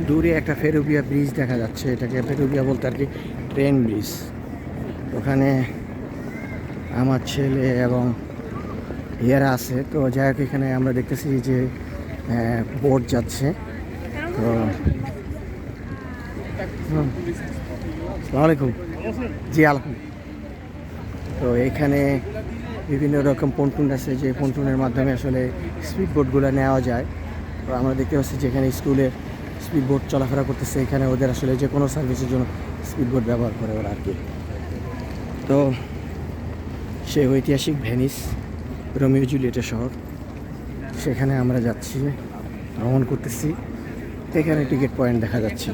দূরে একটা ফেরুবিয়া ব্রিজ দেখা যাচ্ছে। এটাকে ফেরুবিয়া বলতে আর কি ট্রেন ব্রিজ। ওখানে আমার ছেলে এবং ইয়েরা আছে। তো যাই হোক, এখানে আমরা দেখতেছি যে বোট যাচ্ছে। তো আসসালামু আলাইকুম। জি আলহামদুলিল্লাহ। তো এখানে বিভিন্ন রকম পন্টুন আছে, যে পন্টুনের মাধ্যমে আসলে স্পিড বোটগুলো নেওয়া যায়। তো আমরা দেখতে পাচ্ছি যে এখানে স্কুলে স্পিড বোট চলাফেরা করতেছে। এখানে ওদের আসলে যে কোনো সার্ভিসের জন্য স্পিড বোট ব্যবহার করে ওরা আর কি। তো সেই ঐতিহাসিক ভেনিস, রোমিও জুলিয়েটের শহর, সেখানে আমরা যাচ্ছি, ভ্রমণ করতেছি। এখানে টিকিট পয়েন্ট দেখা যাচ্ছে।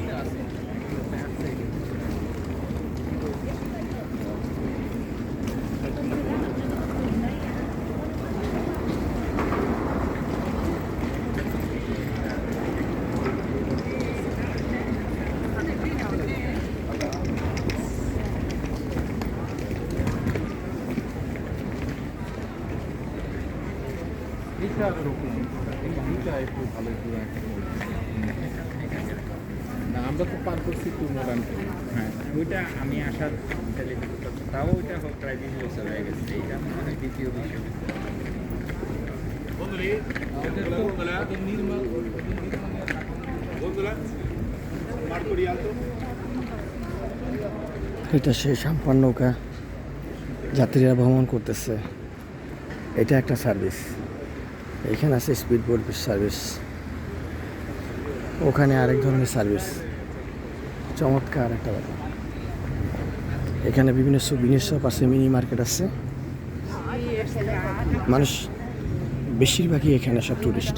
না, আমরা তো পার করছি টু মডার্ন। হ্যাঁ, ওইটা আমি আসার তাও ওইটা প্রায় 20 বছর হয়ে গেছে। এইটা মনে হয় দ্বিতীয় এটা সেই সাম্পান নৌকা, যাত্রীরা ভ্রমণ করতেছে। এটা একটা সার্ভিস। এখানে আছে স্পিড বোট সার্ভিস, ওখানে আরেক ধরনের সার্ভিস। চমৎকার একটা ব্যাপার। এখানে বিভিন্ন সুবিনির শপ আছে, মিনি মার্কেট আছে। মানুষ বেশিরভাগই এখানে সব টুরিস্ট।